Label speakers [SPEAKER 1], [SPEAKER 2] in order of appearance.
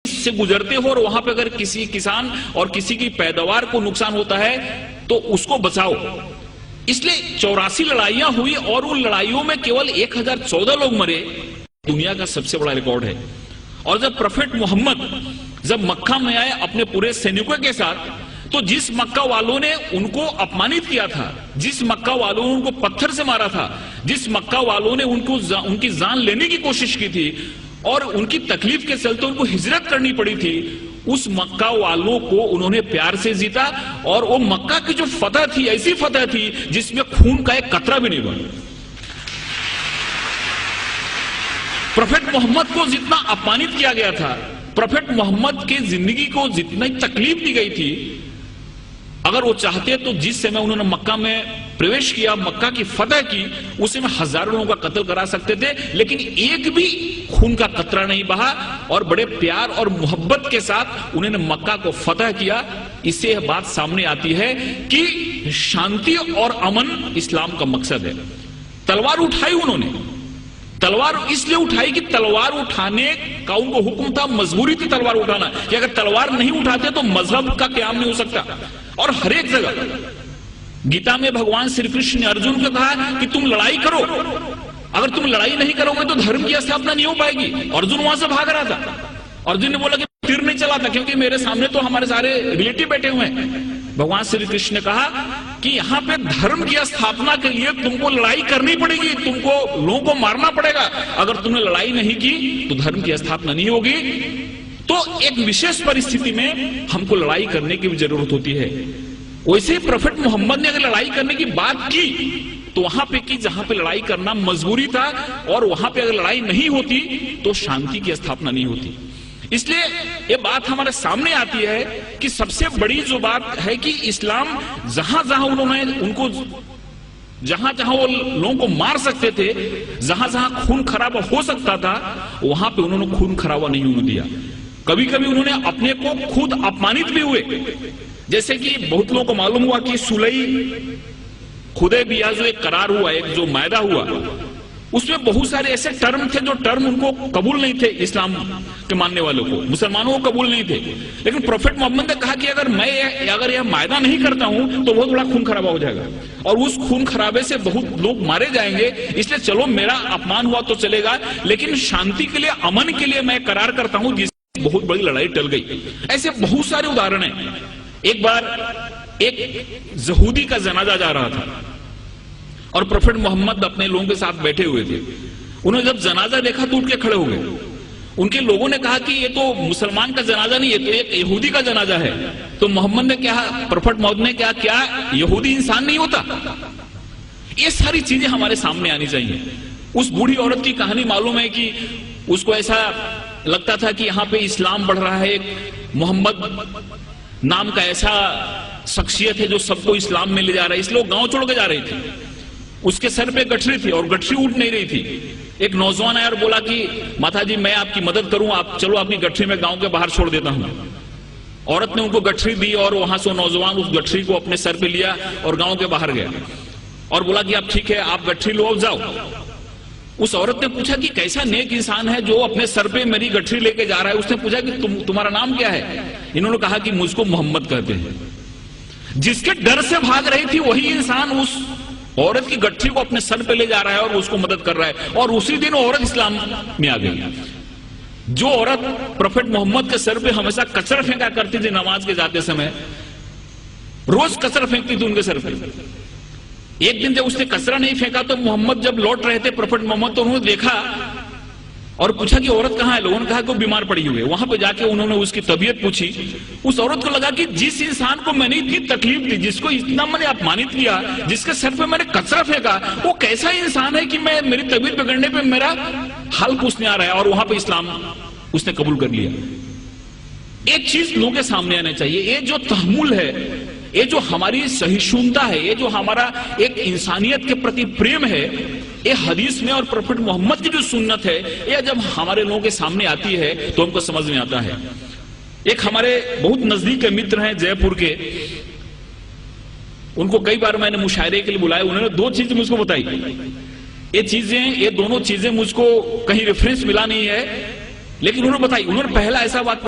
[SPEAKER 1] سے گزرتے ہو اور وہاں پہ اگر کسی کسان اور کسی کی پیداوار کو نقصان ہوتا ہے تو اس کو بچاؤ. اس لیے 84 لڑائیاں ہوئی اور ان لڑائیوں میں کیول 1014 لوگ مرے. دنیا کا سب سے بڑا ریکارڈ ہے. اور جب پروفیٹ محمد جب مکہ میں آئے اپنے پورے سینکوں کے ساتھ، تو جس مکہ والوں نے ان کو اپمانت کیا تھا، جس مکہ والوں نے ان کو پتھر سے مارا تھا، جس مکہ والوں نے ان کی جان لینے کی کوشش کی تھی اور ان کی تکلیف کے چلتے ان کو ہجرت کرنی پڑی تھی، اس مکہ والوں کو انہوں نے پیار سے جیتا. اور وہ مکہ کی جو فتح تھی ایسی فتح تھی جس میں خون کا ایک قطرہ بھی نہیں بنا. پروفیٹ محمد کو جتنا اپمانت کیا گیا تھا، پروفیٹ محمد کے زندگی کو جتنی تکلیف دی گئی تھی، اگر وہ چاہتے تو جس سے میں انہوں نے مکہ میں پرویش کیا، مکہ کی فتح کی، اسے میں ہزاروں لوگوں کا قتل کرا سکتے تھے، لیکن ایک بھی خون کا قطرہ نہیں بہا اور بڑے پیار اور محبت کے ساتھ انہوں نے مکہ کو فتح کیا. اس سے یہ بات سامنے آتی ہے کہ شانتی اور امن اسلام کا مقصد ہے. تلوار اٹھائی انہوں نے، تلوار اس لیے اٹھائی کہ تلوار اٹھانے کا ان کو حکم تھا، مجبوری تھی تلوار اٹھانا، کہ اگر تلوار نہیں اٹھاتے تو مذہب کا قیام نہیں ہو سکتا. اور ہر ایک جگہ گیتا میں بھگوان شری کرشن نے ارجن کو کہا کہ تم لڑائی کرو، اگر تم لڑائی نہیں کرو گے تو دھرم کی استھاپنا نہیں ہو پائے گی. ارجن وہاں سے بھاگ رہا تھا. ارجن نے بولا کہ تیر نہیں چلاتا کیونکہ میرے سامنے تو ہمارے سارے ریلیٹیو بیٹھے ہوئے ہیں. بھگوان شری کرشن نے کہا کہ یہاں پہ دھرم کی استھاپنا کے لیے تم کو لڑائی کرنی پڑے گی، تم کو لوگوں کو مارنا پڑے گا. اگر تم نے لڑائی نہیں کی تو دھرم کی استھاپنا نہیں ہوگی. تو ایک وشیش پرستھتی میں ہم کو لڑائی کرنے کی بھی ضرورت ہوتی ہے. ویسے پروفیٹ محمد نے اگر لڑائی کرنے کی بات کی تو وہاں پہ کی جہاں پہ لڑائی کرنا مجبوری تھا، اور وہاں پہ اگر لڑائی نہیں ہوتی تو شانتی کی استھاپنا نہیں ہوتی. اس لیے یہ بات ہمارے سامنے آتی ہے کہ سب سے بڑی جو بات ہے کہ اسلام جہاں جہاں انہوں نے ان کو جہاں جہاں وہ لوگوں کو مار سکتے تھے، جہاں جہاں خون خرابہ ہو سکتا تھا، وہاں پہ انہوں نے خون خرابہ نہیں ہونے دیا. کبھی کبھی انہوں نے اپنے کو خود اپمانت بھی ہوئے. جیسے کہ بہت لوگوں کو معلوم ہوا کہ صلح حدیبیہ جو ایک قرار ہوا، ایک جو معاہدہ ہوا، اس میں بہت سارے ایسے ٹرم تھے جو ٹرم ان کو قبول نہیں تھے، اسلام کے ماننے والوں کو، مسلمانوں کو قبول نہیں تھے. لیکن پروفیٹ محمد نے کہا کہ اگر یہ معاہدہ نہیں کرتا ہوں تو بہت بڑا خون خرابہ ہو جائے گا اور اس خون خرابے سے بہت لوگ مارے جائیں گے. اس لیے چلو میرا اپمان ہوا تو چلے گا، لیکن شانتی کے لیے، امن کے لیے میں قرار کرتا ہوں، جس سے بہت بڑی لڑائی ٹل گئی. ایسے بہت سارے ادھارن ہیں. ایک بار ایک یہودی کا جنازہ جا رہا تھا اور پروفیٹ محمد اپنے لوگوں کے ساتھ بیٹھے ہوئے تھے. انہوں نے جب جنازہ دیکھا تو اٹھ کے کھڑے ہو گئے. ان کے لوگوں نے کہا کہ یہ تو مسلمان کا جنازہ نہیں، یہ تو ایک یہودی کا جنازہ ہے. تو محمد نے کہا، پروفیٹ محمد نے کہا، کیا یہودی انسان نہیں ہوتا؟ یہ ساری چیزیں ہمارے سامنے آنی چاہیے. اس بوڑھی عورت کی کہانی معلوم ہے کہ اس کو ایسا لگتا تھا کہ یہاں پہ اسلام بڑھ رہا ہے. ایک محمد نام کا ایسا شخصیت ہے جو سب کو اسلام میں لے جا رہا ہے، اس لیے وہ گاؤں چھوڑ کے جا رہی تھی. اس کے سر پہ گٹھری تھی اور گٹھری اٹھ نہیں رہی تھی. ایک نوجوان آیا اور بولا کہ ماتا جی میں آپ کی مدد کروں، آپ چلو آپ کی گٹھری میں گاؤں کے باہر چھوڑ دیتا ہوں. عورت نے ان کو گٹھری دی اور وہاں سے نوجوان اس گٹھری کو اپنے سر پہ لیا اور گاؤں کے باہر گیا اور بولا کہ آپ ٹھیک ہے، آپ گٹھری لو، جاؤ. اس عورت نے پوچھا کہ کیسا نیک انسان ہے جو اپنے سر پہ میری گٹھری لے کے جا رہا ہے. اس نے پوچھا کہ تمہارا نام کیا ہے؟ انہوں نے کہا کہ مجھ کو محمد کہتے ہیں. جس کے ڈر سے بھاگ رہی تھی وہی انسان اس عورت کی گٹھری کو اپنے سر پہ لے جا رہا ہے اور اس کو مدد کر رہا ہے. اور اسی دن عورت اسلام میں آ گئی. جو عورت پروفیٹ محمد کے سر پہ ہمیشہ کچرا پھینکا کرتی تھی نماز کے جاتے سمے، روز کچرا پھینکتی تھی ان کے سر پہ. ایک دن جب اس نے کچرا نہیں پھینکا تو محمد جب لوٹ رہے تھے پروفیٹ محمد، تو انہوں نے دیکھا اور پوچھا کہ عورت کہاں ہے. لوگوں نے کہا کہ وہ بیمار پڑی ہوئی ہے. وہاں پہ جا کے انہوں نے اس کی طبیعت پوچھی. اس عورت کو لگا کہ جس انسان کو میں نے اتنی تکلیف دی، جس کو اتنا میں نے اپمانت کیا، جس کے سر پہ میں نے کچرا پھینکا، وہ کیسا انسان ہے کہ میری طبیعت بگڑنے پہ میرا حل پوچھنے آ رہا ہے. اور وہاں پہ اسلام اس نے قبول کر لیا. ایک چیز لوگوں کے سامنے آنا چاہیے، یہ جو تحمل ہے، یہ جو ہماری سہیشونتا ہے، یہ جو ہمارا ایک انسانیت کے پرتی پریم ہے، یہ حدیث میں اور پروفیٹ محمد کی جو سنت ہے، یہ جب ہمارے لوگوں کے سامنے آتی ہے تو ہم کو سمجھ میں آتا ہے. ایک ہمارے بہت نزدیک کے متر ہیں جے پور کے، ان کو کئی بار میں نے مشاعرے کے لیے بلایا. انہوں نے دو چیزیں مجھ کو بتائی. یہ دونوں چیزیں مجھ کو کہیں ریفرنس ملا نہیں ہے، لیکن انہوں نے بتائی. انہوں نے پہلا ایسا بات